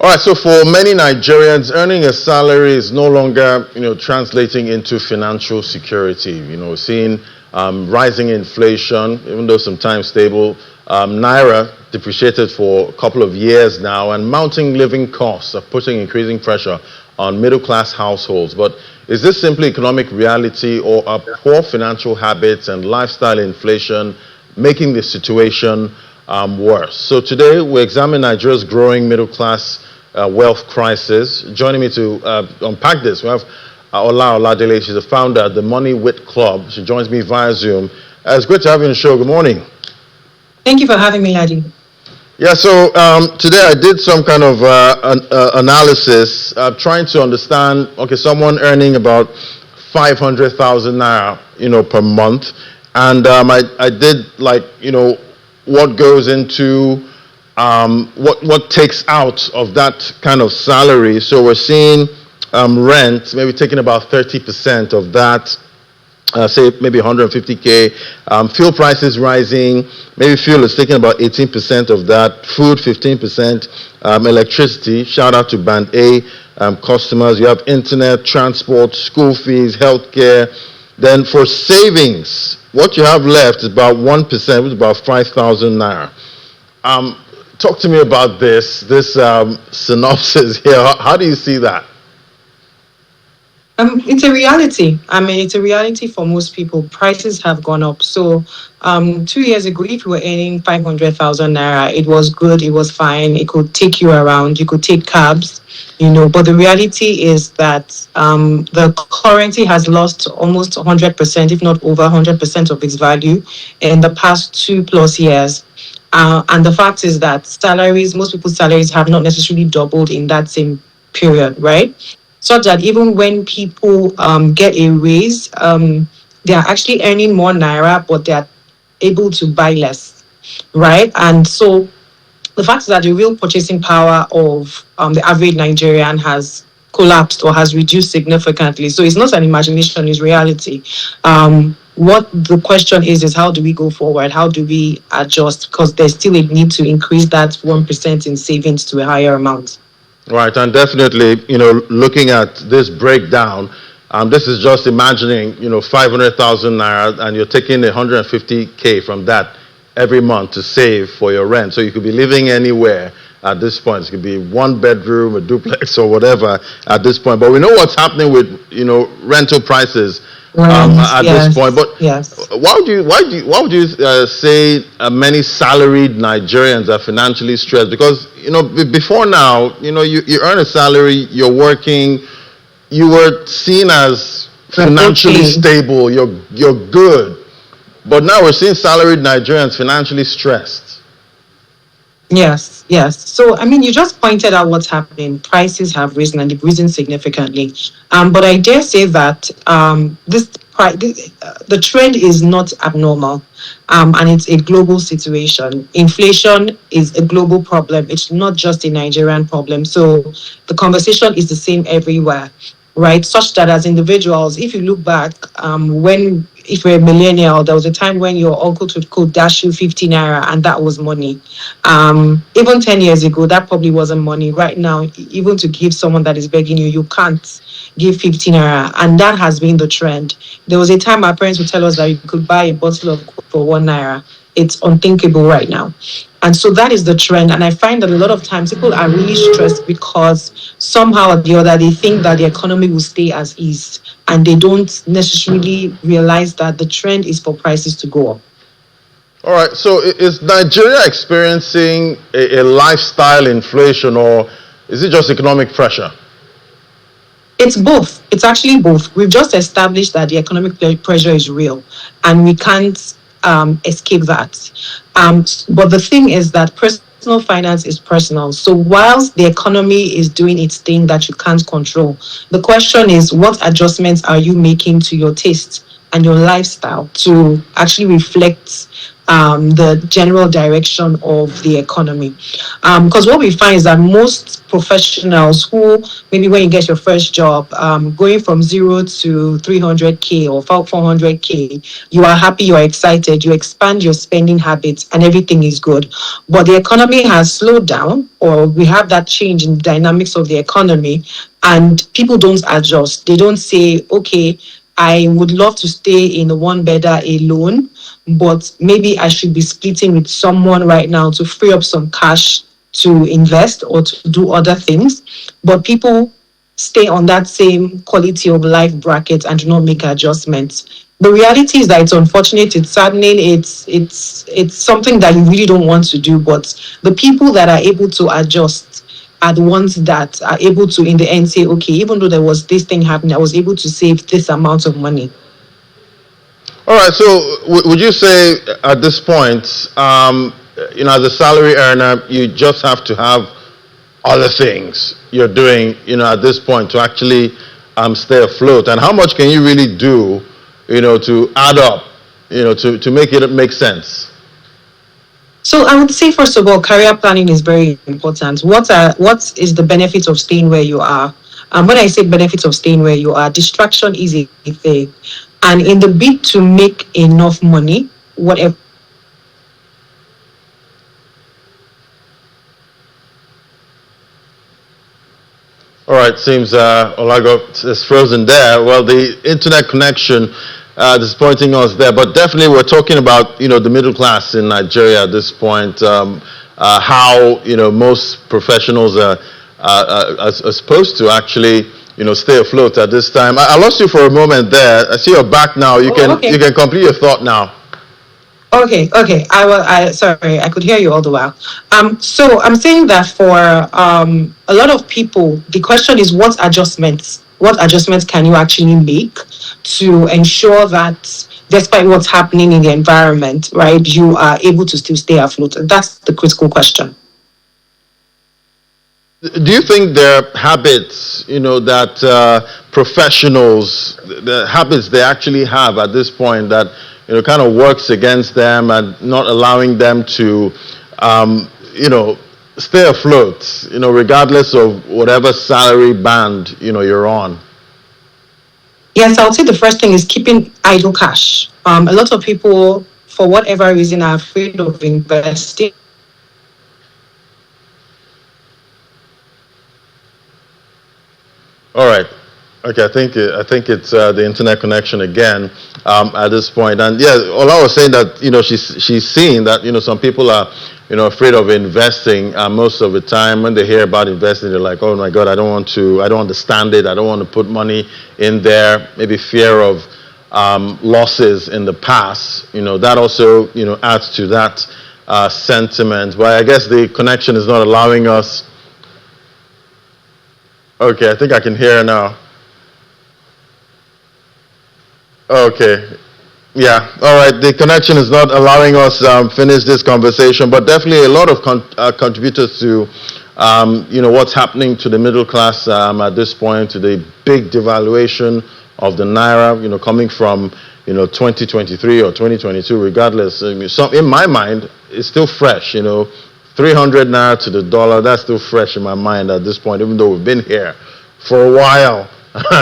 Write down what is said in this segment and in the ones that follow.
All right, so for many Nigerians, earning a salary is no longer, translating into financial security. Seeing rising inflation, even though sometimes stable, naira depreciated for a couple of years now, and mounting living costs are putting increasing pressure on middle-class households. But is this simply economic reality, or are poor financial habits and lifestyle inflation making the situation worse? So today we examine Nigeria's growing middle-class wealth crisis. Joining me to unpack this, we have Ola Oladele. She's the founder of the Money Wit Club. She joins me via Zoom. It's great to have you on the show. Good morning. Thank you for having me, Ladi. Yeah, so today I did some kind of analysis trying to understand, okay, someone earning about 500,000 naira, per month. And I did what goes into what takes out of that kind of salary. So we're seeing rent, maybe taking about 30% of that, say maybe 150K. Fuel prices rising, maybe fuel is taking about 18% of that. Food, 15%. Electricity, shout out to Band A customers. You have internet, transport, school fees, healthcare. Then for savings, what you have left is about 1%, which is about 5,000 naira. Talk to me about this synopsis here. How do you see that? It's a reality. I mean, it's a reality for most people. Prices have gone up. So, 2 years ago, if you were earning 500,000 naira, it was good. It was fine. It could take you around. You could take cabs, But the reality is that the currency has lost almost 100%, if not over 100% of its value in the past 2+ years. And the fact is that most people's salaries have not necessarily doubled in that same period, right? Such that even when people get a raise, they are actually earning more naira, but they are able to buy less, right? And so the fact is that the real purchasing power of the average Nigerian has collapsed or has reduced significantly. So it's not an imagination, it's reality. What the question is how do we go forward? How do we adjust? Because there's still a need to increase that 1% in savings to a higher amount. Right, and definitely, looking at this breakdown, this is just imagining, 500,000 naira, and you're taking 150K from that every month to save for your rent. So you could be living anywhere at this point. It could be one bedroom, a duplex, or whatever at this point. But we know what's happening with, rental prices at Yes, this point. But yes. why would you say many salaried Nigerians are financially stressed? Because before now, you earn a salary, you're working, you were seen as financially Okay. stable, you're good. But now we're seeing salaried Nigerians financially stressed. Yes, yes. So, I mean, you just pointed out what's happening. Prices have risen and they've risen significantly. But I dare say that the trend is not abnormal, and it's a global situation. Inflation is a global problem. It's not just a Nigerian problem. So the conversation is the same everywhere, right? Such that as individuals, if you look back, if you're a millennial, there was a time when your uncle could dash you 50 naira, and that was money. Even 10 years ago, that probably wasn't money. Right now, even to give someone that is begging you, you can't give 50 naira. And that has been the trend. There was a time our parents would tell us that you could buy a bottle of Coke for 1 naira. It's unthinkable right now. And so that is the trend. And I find that a lot of times people are really stressed because somehow or the other they think that the economy will stay as is. And they don't necessarily realize that the trend is for prices to go up. All right, so is Nigeria experiencing a lifestyle inflation, or is it just economic pressure? It's both. It's actually both. We've just established that the economic pressure is real and we can't escape that. But the thing is that personal finance is personal. So whilst the economy is doing its thing that you can't control, the question is what adjustments are you making to your taste and your lifestyle to actually reflect the general direction of the economy. Because what we find is that most professionals who, maybe when you get your first job, going from 0 to 300K or 400K, you are happy, you are excited, you expand your spending habits, and everything is good. But the economy has slowed down, or we have that change in the dynamics of the economy, and people don't adjust. They don't say, okay, I would love to stay in a one bedder alone, but maybe I should be splitting with someone right now to free up some cash to invest or to do other things. But people stay on that same quality of life bracket and do not make adjustments. The reality is that it's unfortunate, it's saddening, it's something that you really don't want to do. But the people that are able to adjust are the ones that are able to in the end say, okay, even though there was this thing happening, I was able to save this amount of money. All right. So, would you say at this point, as a salary earner, you just have to have other things you're doing, at this point to actually stay afloat? And how much can you really do, to add up, to make it make sense? So I would say, first of all, career planning is very important. What is the benefit of staying where you are? When I say benefits of staying where you are, distraction is a thing, and in the bid to make enough money, whatever All right, seems Olago is frozen there. Well, the internet connection disappointing us there, but definitely we're talking about the middle class in Nigeria at this point. How most professionals are supposed to actually stay afloat at this time. I lost you for a moment there. I see you're back now. You Oh, can okay. you can complete your thought now. Okay. I sorry, I could hear you all the while. So I'm saying that for a lot of people, the question is what adjustments can you actually make to ensure that despite what's happening in the environment, right, you are able to still stay afloat. That's the critical question. Do you think there are habits, that professionals, the habits they actually have at this point that, kind of works against them and not allowing them to, you know, stay afloat, regardless of whatever salary band, you're on? Yes, I would say the first thing is keeping idle cash. A lot of people, for whatever reason, are afraid of investing. All right. Okay, I think it's the internet connection again at this point. And yeah, Ola was saying that she's seeing that some people are afraid of investing most of the time. When they hear about investing, they're like, oh my God, I don't understand it. I don't want to put money in there. Maybe fear of losses in the past. That also adds to that sentiment. But I guess the connection is not allowing us. Okay, I think I can hear now. Okay. Yeah. All right. The connection is not allowing us finish this conversation, but definitely a lot of contributors to what's happening to the middle class at this point, to the big devaluation of the naira. Coming from 2023 or 2022, regardless. In my mind, it's still fresh. 300 naira to the dollar. That's still fresh in my mind at this point, even though we've been here for a while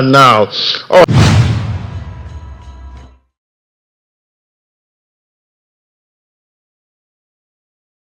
now. All right.